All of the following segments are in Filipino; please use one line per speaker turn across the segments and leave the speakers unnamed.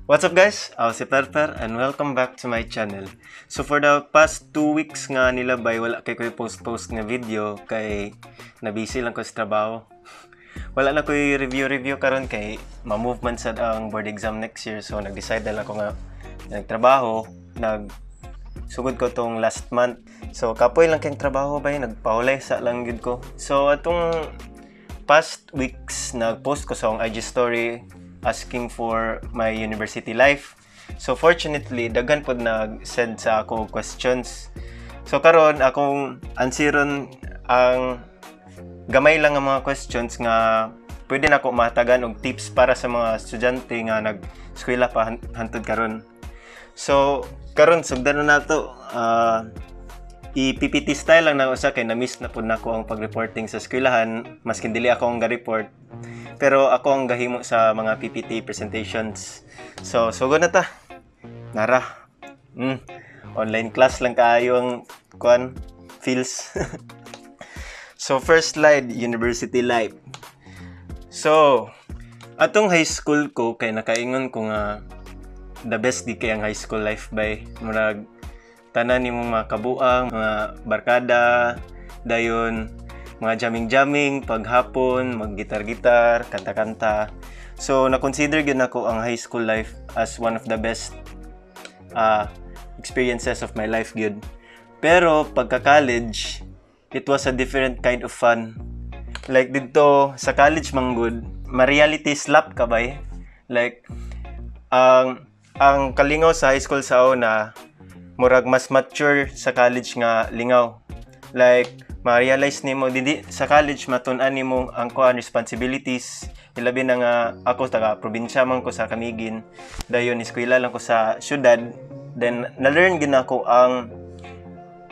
What's up guys? Ako si Perper and welcome back to my channel. So for the past 2 weeks nga nilabay wala kay ko post nga video kay nabisi lang ko sa trabaho. Wala na ko review karon kay ma-move man sad ang board exam next year, so nag-decide na lang ako nga nagtrabaho, sugod ko tong last month. So kapoy lang kay trabaho bay, nagpahulay sa lang gid ko. So atong past weeks nag-post ko sa IG story asking for my university life. So fortunately, daghan pod nag-send sa ako questions. So karon akong answeron ang gamay lang ang mga questions nga pwede na ako matagan og tips para sa mga estudyante nga nag-eskwela pa hantod karon. So karon sugdan na nato. I-PPT style lang na usa kay na-miss na po na ako ang pag-reporting sa eskwelahan, maskin dili ako ang ga-report. Pero ako ang gahimo sa mga PPT presentations. So, sugod na ta. Nara. Online class lang kaayo ang feels. So, first slide, university life. So, atong high school ko kay nakaingon ko nga the best di kay ang high school life by murag tanan nimo mga kabuang, mga barkada, dayon mga jamming-jamming, paghapon, mag-gitar-gitar, kanta-kanta. So, na-consider yun ako ang high school life as one of the best experiences of my life yun. Pero, pagka-college, it was a different kind of fun. Like, dito, sa college manggod, ma-reality slap ka ba eh? Like, ang kalingaw sa high school sa una, murag mas mature sa college nga lingaw. Like, ma-realize nimo didi sa college matun-an nimo ang kuan responsibilities. Ilabi na nga ako taga probinsya man ko sa Camiguin. Dayon eskwela lang ko sa syudad. Then na-learn gid ako ang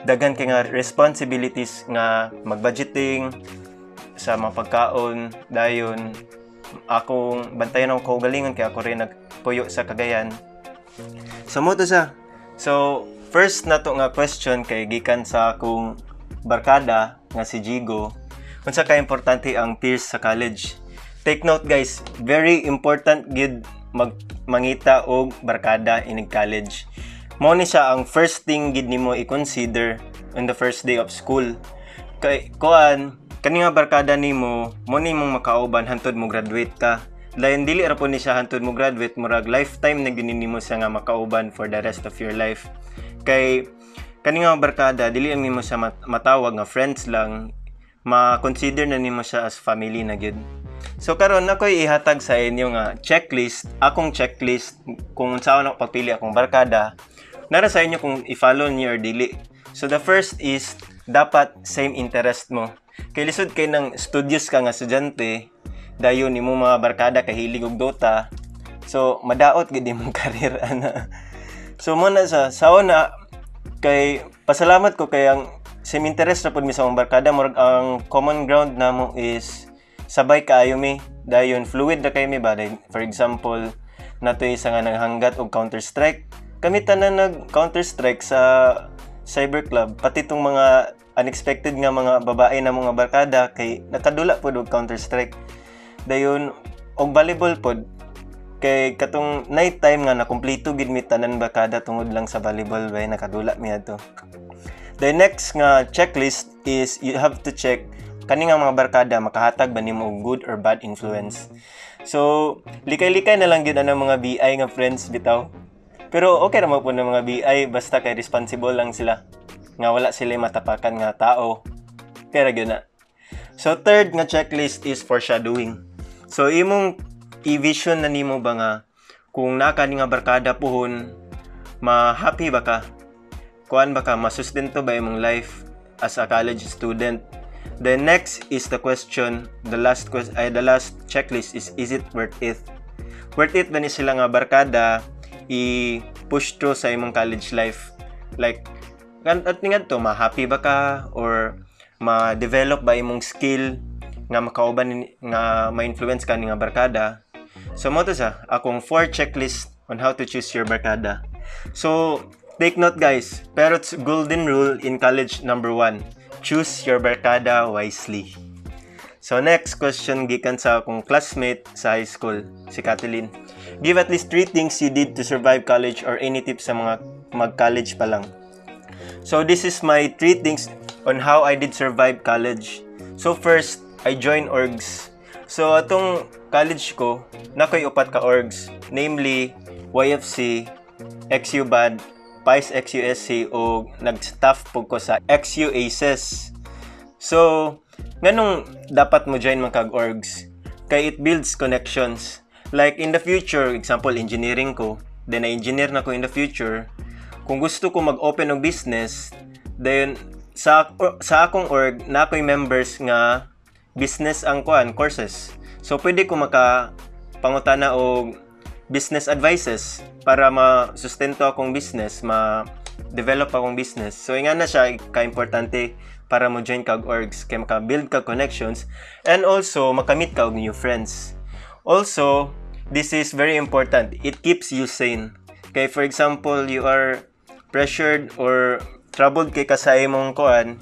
daghan kay nga responsibilities nga mag-budgeting sa mga pagkaon. Dayon akong bantayan ako galingan kay ako rin nagpuyo sa Cagayan. So mo to sa. So first nato nga question kay gikan sa akong barkada nga si Jigo. Unsa ka importante ang peers sa college? Take note guys, very important gid mangita og barkada in college. Mao ni siya ang first thing gid nimo i-consider on the first day of school. Kay kani nga barkada nimo, mo nimong makauban hantod mo graduate ka. Lain dili ra po ni siya hantod mo graduate, murag lifetime na gid nimo siya nga makauban for the rest of your life. Kay kani nga barkada dili lang nimo siya matawag nga friends lang, ma-consider na nimo siya as family na gyud. So karon ako'y ihatag sa inyo nga checklist, akong checklist kung saan ako papili akong barkada. Nara sa inyo kung i-follow niyo or dili. So the first is dapat same interest mo. Kay lisod kay nang studious ka nga estudyante, dayon nimo mga barkada kahilig og Dota. So madaot gid imong career ana. So mo na sa una kay pasalamat ko kay ang same interest na pud mi sa akong barkada, murag ang common ground namo is sabay kaayo mi, dayon fluid na kay mi ba. For example, natoy isa nga naghanggat og Counter Strike, kami tanan nag Counter Strike sa Cyber Club, pati tong mga unexpected nga mga babae na mga barkada kay nakadula pud og Counter Strike. Dayon og volleyball pod kay katong night time nga nakumpleto gid mi tanan barkada tungod lang sa volleyball bay nakadula mi adto. The next nga checklist is you have to check kani nga mga barkada makahatag ba nimo og good or bad influence. So likay-likay na lang gyud ang mga BI nga friends bitaw. Pero okay ra mo po ng mga BI basta kay responsible lang sila. Nga wala sila matapakan nga tao. Kaya gyud na. So third nga checklist is foreshadowing. So imong i-vision na nimo ba nga kung naka ni nga barkada puhon, ma-happy ba ka? Kuan ba ka masustento ba imong life as a college student? The next is the question, the last checklist is it worth it? Worth it ba ni sila nga barkada i-push through sa imong college life? Like at nga to, ma-happy ba ka or ma-develop ba imong skill nga makauban nga ma-influence ka ni nga barkada? So mo to sa akong 4 checklist on how to choose your barkada. So take note guys, Parrot's golden rule in college number 1, choose your barkada wisely. So next question gikan sa akong classmate sa high school, si Kathleen. Give at least 3 things you did to survive college or any tips sa mga mag-college pa lang. So this is my 3 things on how I did survive college. So first, I joined orgs. So atong college ko, nakoy 4 ka orgs, namely YFC, XUBAD, PICE XUSC o nag-staff po ko sa XUACES. So, nganong dapat mo join mga kag-orgs? Kay it builds connections. Like in the future, example, engineering ko, then na-engineer na ko in the future. Kung gusto ko mag-open ng business, then sa akong org, na ako'y members nga business ang courses. So, pwede ko pangutana og business advices para ma-sustento akong business, ma-develop akong business. So, nga na siya ka-importante para mo join kag orgs, kaya maka-build kag connections, and also, makamit ka og new friends. Also, this is very important. It keeps you sane. Kaya for example, you are pressured or troubled kay ka sa imong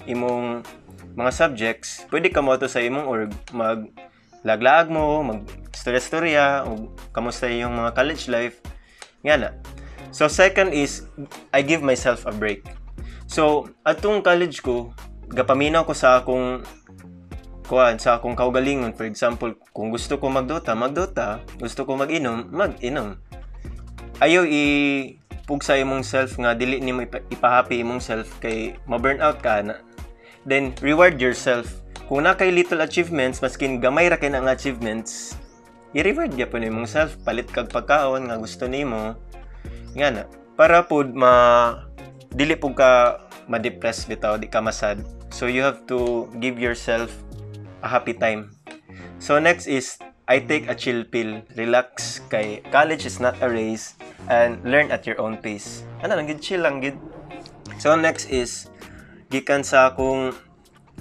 imong mga subjects, pwede ka mo to sa imong org, maglaglaag mo, mag-storya-storya, o kamusta yung mga college life. Nga na. So, second is, I give myself a break. So, atong college ko, gapaminaw ko sa akong kaugalingon. For example, kung gusto ko magdota, gusto ko mag-inom. Ayaw ipugsa imong self nga, dili nimo ipahappy imong self kay ma-burnout ka na. Then, reward yourself. Kung na kay little achievements, maskin gamay ra kay na nga achievements, i-reward ya po ni mong self, palit kag pagkaon nga gusto nimo. Nga na, para po dili po ka ma-depress bitaw, di ka masad. So you have to give yourself a happy time. So next is, I take a chill pill, relax, kay college is not a race, and learn at your own pace. Ano lang gid, chill lang gid. So next is, gikan sa akong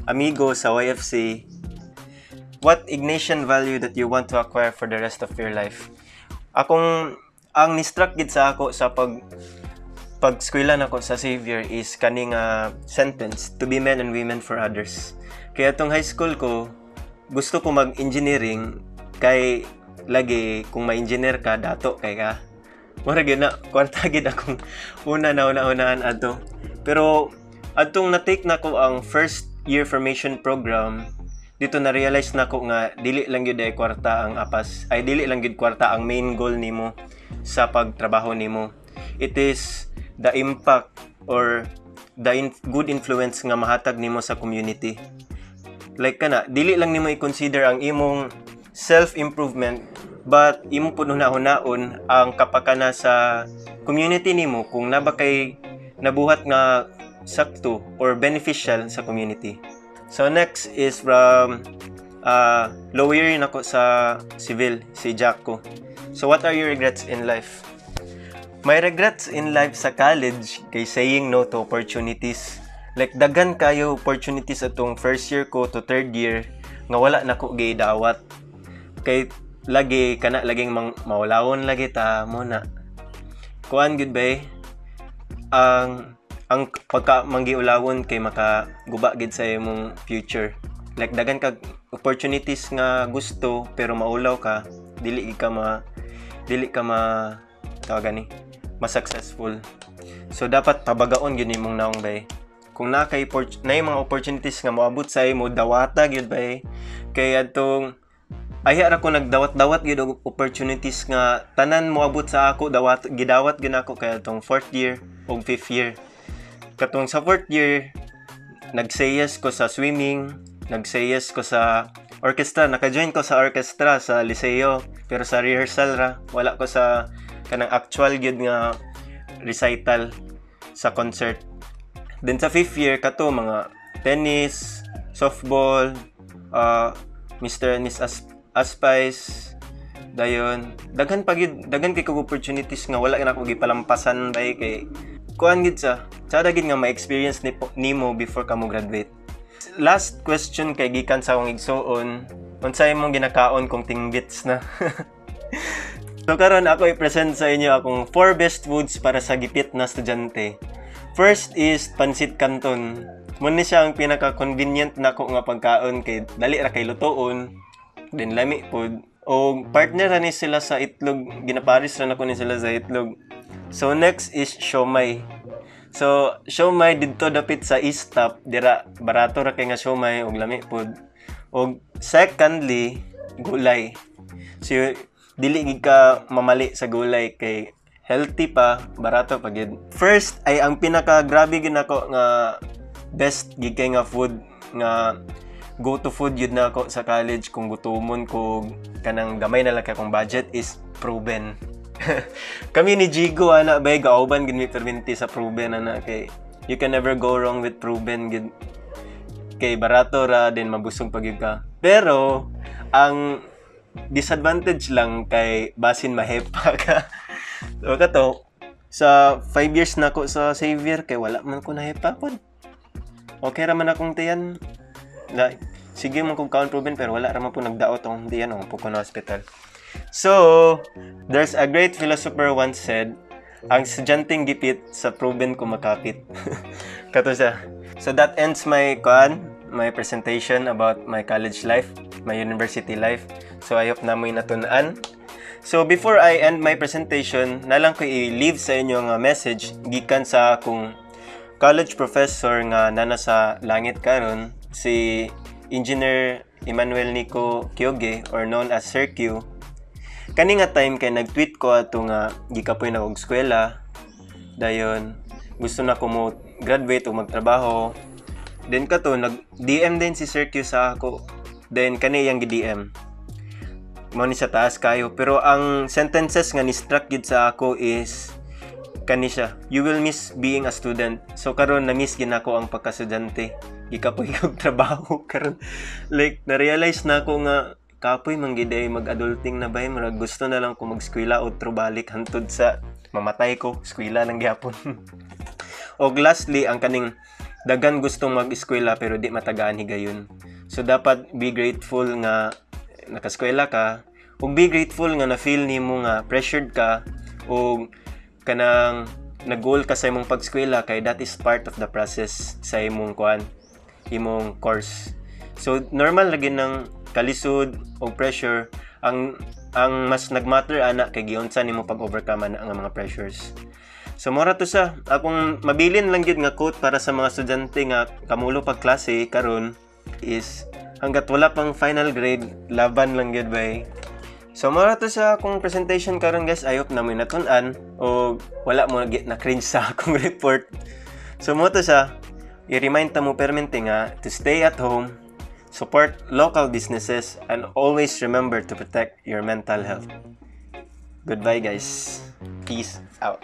amigo sa YFC, what Ignatian value that you want to acquire for the rest of your life? Ang ni-struck gid sa ako sa pag-eskwela nako sa Xavier is kaning sentence, to be men and women for others. Kaya tong high school ko, gusto ko mag-engineering, kay lagi kung ma-engineer ka, dato kay ka. Mura gid na, kwarta gid akong una-unaan ato. Pero atong na-take na ko ang first year formation program, dito na-realize na ko nga dili lang gyud ay kwarta ang apas, ay dili lang gyud kwarta ang main goal nimo sa pagtrabaho nimo. It is the impact or the good influence nga mahatag nimo sa community. Like kana, dili lang nimo i-consider ang imong self-improvement, but imo pud hunahon ang kapakana sa community nimo kung naba kay nabuhat nga sakto or beneficial sa community. So next is from lower year nako sa civil, si Jacko. So what are your regrets in life? My regrets in life sa college kay saying no to opportunities. Like daghan kayo opportunities atong first year ko to third year nga wala nako gidawat. Kay laging mawalawon lagi ta mo na. Kuan gud bay ang pagka manggiulawon kay makaguba gid sa imong future. Like daghan kag opportunities nga gusto pero maulaw ka, dili ka ma-successful. So dapat pabagaon gyud nimong naong bay. Kung na mga opportunities nga moabot sa imo, dawata gyud bay. Kay atong aya ra ko nagdawat-dawat gyud og opportunities nga tanan moabot sa ako, gidawat gyud ako kay atong 4th year ug 5th year. Katong sa 4th year, nag-say-yes ko sa swimming, nag-say-yes ko sa orchestra, naka-join ko sa orchestra sa Liceo, pero sa rehearsal ra, wala ko sa kanang actual gyud nga recital sa concert. Then sa 5th year kato mga tennis, softball, Mr. and Miss Aspice, dayon daghan kay kog opportunities nga wala na ko gipalampasan bay kay kuan gid sa sada gid nga ma-experience nimo before ka mo graduate. Last question kay gikan sa akong igsuon, unsay imong ginakaon kung tingbits na? So karon ako i-present sa inyo akong 4 best foods para sa gipit na estudyante. First is pansit canton. Muna siya ang pinaka-convenient nako nga pagkaon kay dali ra kay lutoon. Then lami pod O partner ra ni sila sa itlog, ginaparis ra na ko ni sila sa itlog. So next is siomai. So siomai didto dapit sa Istap, dira barato ra kay nga siomai og lami pod. Og secondly, gulay. So dili gid ka mamali sa gulay kay healthy pa, barato pa gid. First ay ang pinaka grabe gid nako nga best gid kay nga food nga go to food yun na ako sa college kung gutumon ko kanang gamay na lang akong budget is Proven. Kami ni Jigo ana bay gaoban gid mi perminti sa Proven ana kay you can never go wrong with Proven gid kay barato ra din mabusog pag ka. Pero ang disadvantage lang kay basin mahepa ka. So kato sa 5 years na ko sa Xavier kay wala man ko nahepa pod. Okay ra man akong tiyan. Like, sige man kong count Proven pero wala ra man po nagdaot akong tiyan o po ko na hospital. So, there's a great philosopher once said, ang estudyanteng gipit sa Proven kumakapit. Kato siya. So that ends my presentation about my college life, my university life. So I hope na mo'y natun-an. So before I end my presentation, nalang ko i-leave sa inyo nga message gikan sa akong college professor nga nana sa langit karon, si Engineer Emmanuel Nico Kyoge or known as Sir Q. Kani nga time kay nag-tweet ko ato nga gikapoy na og eskwela. Dayon gusto na ko mo graduate o magtrabaho. Then kato nag-DM din si Sir Q sa ako. Then kani yang gi-DM. Mo ni sa taas kayo pero ang sentences nga ni-struck gid sa ako is kani siya, you will miss being a student. So karon na-miss gid nako ang pagka-estudyante. Gikapoy og trabaho karon. Like na-realize na ako nga kapoy manggiday mag-adulting na bay, murag gusto na lang ko mag-eskwela o balik hantod sa mamatay ko, eskwela lang gyapon. Og lastly, ang kaning dagan gustong mag-eskwela pero di matagaan higayon. So dapat be grateful nga nakaskwela ka, ug be grateful nga na-feel nimo nga pressured ka o kanang nag-goal ka sa imong pag-eskwela kay that is part of the process sa imong imong course. So normal lagi ng kalisod o pressure ang mas nagmatter ana kay giunsa nimo pag-overcome ana ang mga pressures. So mora to sa akong mabilin lang gyud nga quote para sa mga estudyante nga kamulo pag klase karon is hangga't wala pang final grade laban lang gyud bay. So mora to sa akong presentation karon guys, I hope na may natun-an o wala mo na cringe sa akong report. So mo to sa i-remind ta mo permente nga to stay at home, support local businesses, and always remember to protect your mental health. Goodbye guys. Peace out.